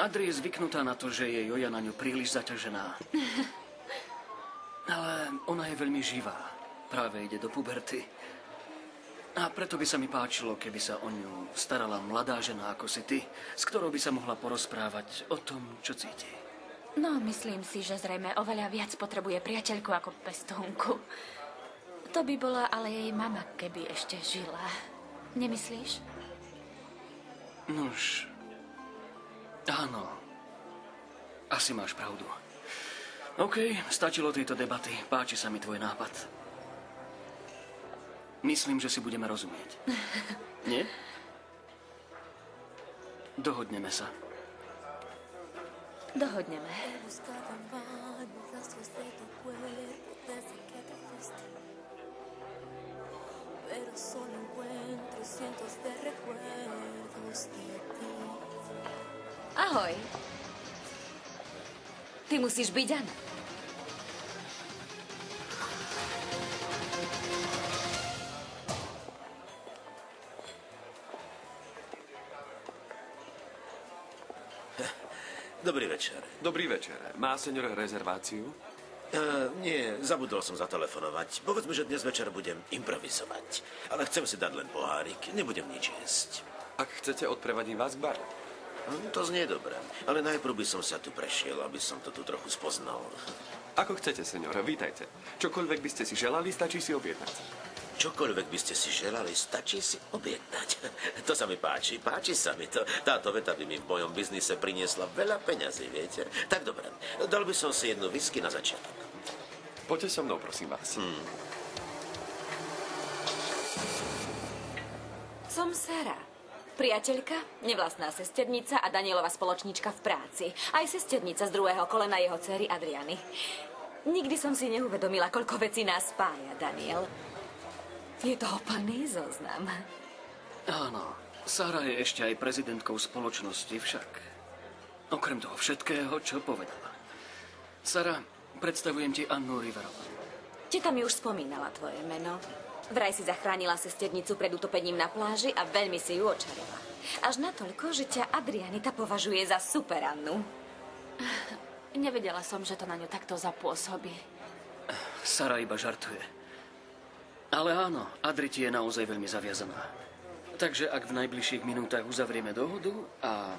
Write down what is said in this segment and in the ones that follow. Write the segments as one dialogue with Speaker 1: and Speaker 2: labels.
Speaker 1: Adri je zvyknutá na to, že je Joja na ňu príliš zaťažená. Ale ona je veľmi živá. Práve ide do puberty. A preto by sa mi páčilo, keby sa o ňu starala mladá žena ako si ty, s ktorou by sa mohla porozprávať o tom, čo cíti.
Speaker 2: No, myslím si, že zrejme oveľa viac potrebuje priateľku ako pestúnku. To by bola ale jej mama, keby ešte žila. Nemyslíš?
Speaker 1: Nuž, áno. Asi máš pravdu. OK, stačilo tejto debaty. Páči sa mi tvoj nápad. Myslím, že si budeme rozumieť. Nie? Dohodneme sa.
Speaker 2: Dohodneme. Ahoj. Ty musíš byť Anna.
Speaker 3: Dobrý večer.
Speaker 4: Dobrý večer. Má senior rezerváciu?
Speaker 3: Nie, zabudol som zatelefonovať. Povedzme, že dnes večer budem improvizovať. Ale chcem si dať len pohárik, nebudem nič jesť.
Speaker 4: Ak chcete, odprevadím vás k baru.
Speaker 3: To znie dobre, ale najprv by som sa tu prešiel, aby som to tu trochu spoznal.
Speaker 4: Ako chcete, senior, vítajte. Čokoľvek by ste si želali, stačí si objednať.
Speaker 3: Čokoľvek by ste si želali, stačí si objednať. To sa mi páči, páči sa mi to. Táto veta by mi v mojom biznise priniesla veľa peňazí, viete? Tak dobre, dal by som si jednu whisky na začiatok.
Speaker 4: Poďte so mnou, prosím vás.
Speaker 2: Som Sara. Priateľka, nevlastná sesternica a Danielova spoločníčka v práci. Aj sesternica z druhého kolena jeho dcery Adriany. Nikdy som si neuvedomila, koľko vecí nás spája, Daniel. Je toho plný zoznam.
Speaker 1: Áno, Sara je ešte aj prezidentkou spoločnosti však. Okrem toho všetkého, čo povedala. Sara, predstavujem ti Annu Riverovú.
Speaker 2: Teta mi už spomínala tvoje meno. Vraj si zachránila sesternicu pred utopením na pláži a veľmi si ju očarila. Až natoľko, že ťa Adrianita považuje za super Annu. Nevedela som, že to na ňu takto zapôsobí.
Speaker 1: Sara iba žartuje. Ale áno, Adri ti je naozaj veľmi zaviazaná. Takže ak v najbližších minútach uzavrieme dohodu a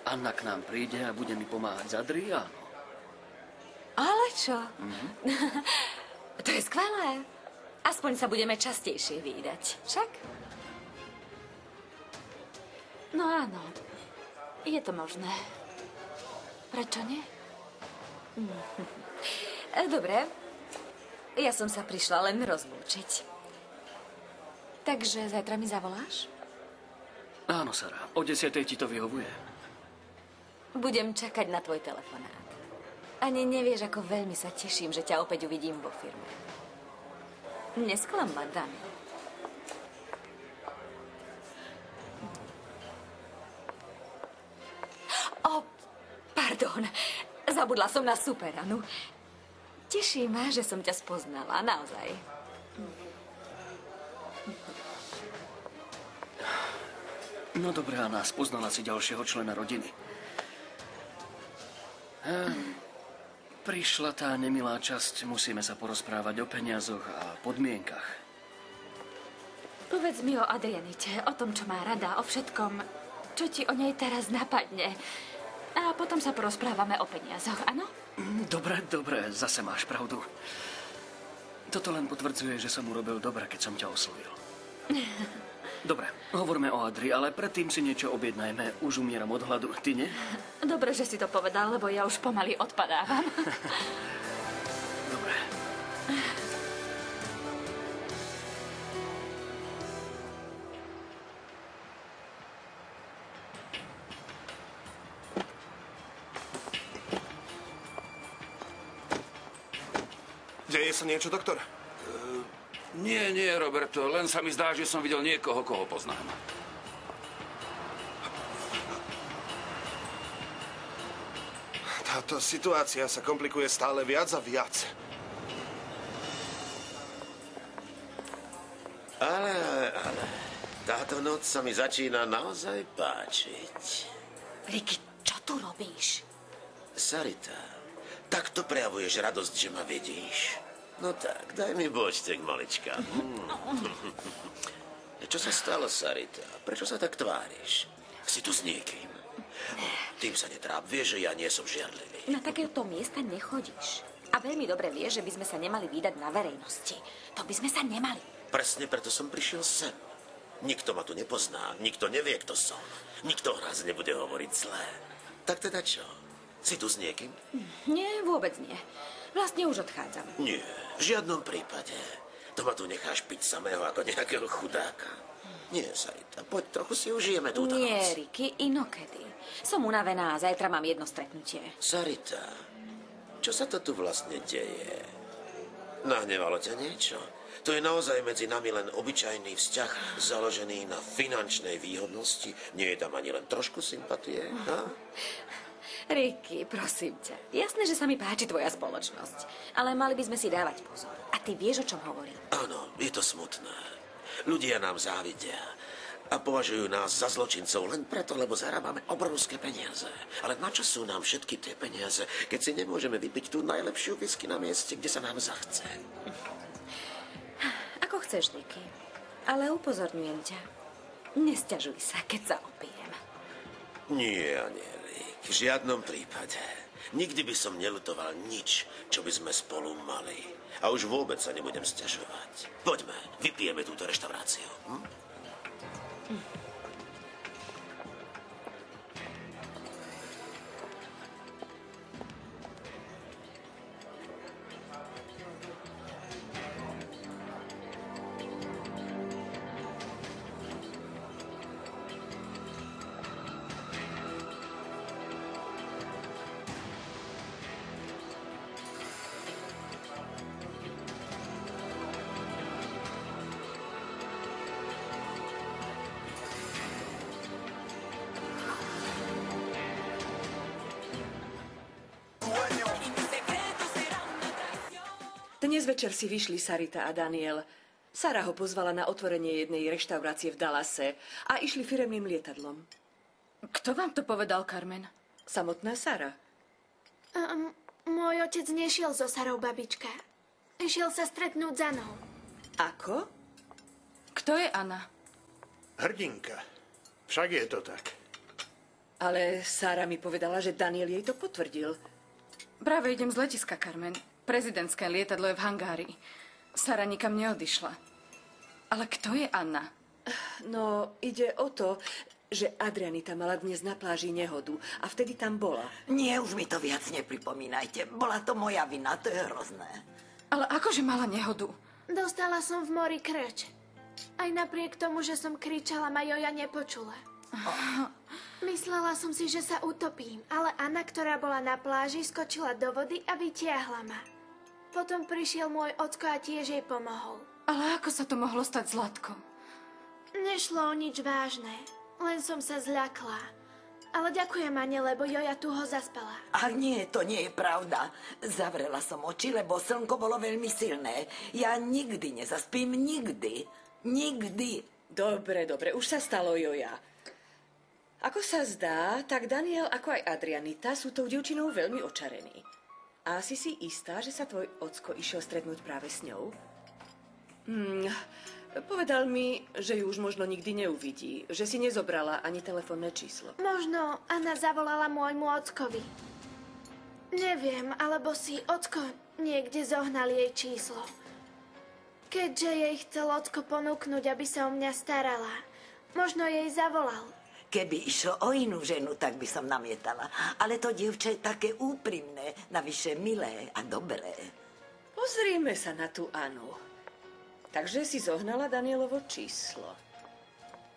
Speaker 1: Anna k nám príde a bude mi pomáhať z Adri, áno.
Speaker 2: Ale čo? To je skvelé. Aspoň sa budeme častejšie vídať, však? No áno, je to možné. Prečo nie? Dobre, ja som sa prišla len rozlúčiť. Takže zajtra mi zavoláš?
Speaker 1: Áno, Sara, o 10:00 ti to vyhovuje.
Speaker 2: Budem čakať na tvoj telefonát. Ani nevieš, ako veľmi sa teším, že ťa opäť uvidím vo firme. Nesklamla, Daniel. Pardon, zabudla som na Superanu. Teší ma, že som ťa spoznala, naozaj.
Speaker 1: No dobré, Anna, spoznala si ďalšieho člena rodiny. Prišla tá nemilá časť, musíme sa porozprávať o peniazoch a podmienkach.
Speaker 2: Povedz mi o Adrianite, o tom, čo má rada, o všetkom, čo ti o nej teraz napadne. A potom sa porozprávame o peniazoch, áno?
Speaker 1: Dobre, zase máš pravdu. Toto len potvrdzuje, že som urobil dobre, keď som ťa oslovil. Dobre, hovoríme o Adri, ale predtým si niečo objednajme. Už umieram od hladu, ty nie?
Speaker 2: Dobre, že si to povedal, lebo ja už pomaly odpadávam.
Speaker 1: Dobre.
Speaker 5: Deje sa niečo, doktor?
Speaker 6: Nie, Roberto, len sa mi zdá, že som videl niekoho, koho poznám.
Speaker 5: Táto situácia sa komplikuje stále viac a viac.
Speaker 3: Ale, táto noc sa mi začína naozaj páčiť.
Speaker 2: Ricky, Čo tu robíš?
Speaker 3: Sarita, takto prejavuješ radosť, že ma vidíš? No tak, daj mi bočtek, malička. Čo sa stalo, Sarita? Prečo sa tak tváriš? Si tu s niekým. Tým sa netráp, vieš, že ja nie som žiarlivý.
Speaker 2: Na takéto miesta nechodíš. A veľmi dobre vieš, že by sme sa nemali vydať na verejnosti. To by sme sa nemali.
Speaker 3: Presne preto som prišiel sem. Nikto ma tu nepozná, nikto nevie, kto som. Nikto o nás nebude hovoriť zlé. Tak teda čo? Si tu s niekým?
Speaker 2: Nie, vôbec nie. Vlastne už odchádzam.
Speaker 3: Nie, v žiadnom prípade. To ma tu necháš piť samého ako nejakého chudáka. Nie, Sarita, poď, trochu si užijeme túto
Speaker 2: Nie,
Speaker 3: noc.
Speaker 2: Ricky, inokedy. Som unavená a zajtra mám jedno stretnutie.
Speaker 3: Sarita, čo sa to tu vlastne deje? Nahnevalo ťa niečo? To je naozaj medzi nami len obyčajný vzťah, založený na finančnej výhodnosti. Nie je tam ani len trošku sympatie, ha?
Speaker 2: Ricky, prosím ťa. Jasné, že sa mi páči tvoja spoločnosť. Ale mali by sme si dávať pozor. A ty vieš, o čom hovorím.
Speaker 3: Áno, je to smutné. Ľudia nám závidia a považujú nás za zločincov len preto, lebo zarábame obrovské peniaze. Ale na čo sú nám všetky tie peniaze, keď si nemôžeme vypiť tú najlepšiu whisky na mieste, kde sa nám zachce?
Speaker 2: Ako chceš, Ricky. Ale upozorňujem ťa. Nesťažuj sa, keď sa opijem.
Speaker 3: Nie, Anielik, v žiadnom prípade. Nikdy by som neľutoval nič, čo by sme spolu mali. A už vôbec sa nebudem sťažovať. Poďme, vypijeme túto reštauráciu.
Speaker 7: Dnes večer si vyšli Sarita a Daniel. Sara ho pozvala na otvorenie jednej reštaurácie v Dallase a išli firemným lietadlom.
Speaker 8: Kto vám to povedal, Carmen?
Speaker 7: Samotná Sara.
Speaker 9: Môj otec nešiel so Sarou, babička. Išiel sa stretnúť s Anou.
Speaker 7: Ako?
Speaker 8: Kto je Anna?
Speaker 10: Hrdinka. Však je to tak.
Speaker 7: Ale Sara mi povedala, že Daniel jej to potvrdil.
Speaker 8: Práve idem z letiska, Carmen. Prezidentské lietadlo je v hangári. Sara nikam neodišla. Ale kto je Anna?
Speaker 7: No, ide o to, že Adrianita mala dnes na pláži nehodu a vtedy tam bola.
Speaker 11: Nie, už mi to viac nepripomínajte. Bola to moja vina, to je hrozné.
Speaker 8: Ale akože mala nehodu?
Speaker 9: Dostala som v mori krč. Aj napriek tomu, že som kričala, ma Joja nepočula. Myslela som si, že sa utopím, ale Anna, ktorá bola na pláži, skočila do vody a vytiahla ma. Potom prišiel môj ocko a tiež jej pomohol.
Speaker 8: Ale ako sa to mohlo stať Zlatkom?
Speaker 9: Nešlo o nič vážne, len som sa zľakla. Ale ďakujem Ane, lebo Joja tu ho zaspala.
Speaker 11: A nie, to nie je pravda. Zavrela som oči, lebo slnko bolo veľmi silné. Ja nikdy nezaspím, nikdy. Nikdy.
Speaker 7: Dobre, už sa stalo, Joja. Ako sa zdá, tak Daniel ako aj Adrianita sú tou dievčinou veľmi očarení. A si istá, že sa tvoj ocko išiel stretnúť práve s ňou? Povedal mi, že ju už možno nikdy neuvidí, že si nezobrala ani telefónne číslo.
Speaker 9: Možno Anna zavolala môjmu ockovi. Neviem, alebo si ocko niekde zohnal jej číslo. Keďže jej chcel ocko ponúknuť, aby sa o mňa starala, možno jej zavolal.
Speaker 11: Keby išlo o inú ženu, tak by som namietala. Ale to dievče je také úprimné, navyše milé a dobré.
Speaker 7: Pozrime sa na tú Anu. Takže si zohnala Danielovo číslo.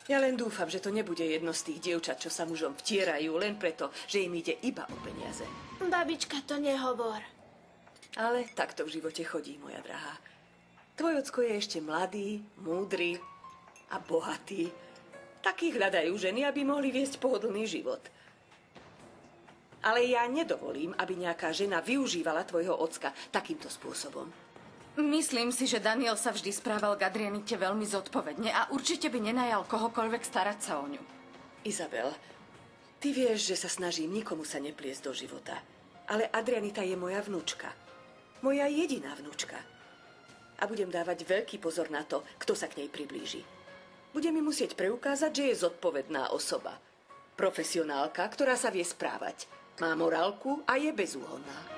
Speaker 7: Ja len dúfam, že to nebude jedno z tých dievčat, čo sa mužom vtierajú, len preto, že im ide iba o peniaze.
Speaker 9: Babička, to nehovor.
Speaker 7: Ale takto v živote chodí, moja drahá. Tvoj ocko je ešte mladý, múdry a bohatý. Takých hľadajú ženy, aby mohli viesť pohodlný život. Ale ja nedovolím, aby nejaká žena využívala tvojho ocka takýmto spôsobom.
Speaker 8: Myslím si, že Daniel sa vždy správal k Adrianite veľmi zodpovedne a určite by nenajal kohokoľvek starať sa o ňu.
Speaker 7: Izabel, ty Ty vieš, že sa snažím nikomu sa nepliesť do života. Ale Adrianita je moja vnúčka. Moja jediná vnúčka. A budem dávať veľký pozor na to, kto sa k nej priblíži. Budem mi musieť preukázať, že je zodpovedná osoba. Profesionálka, ktorá sa vie správať. Má morálku a je bezúhonná.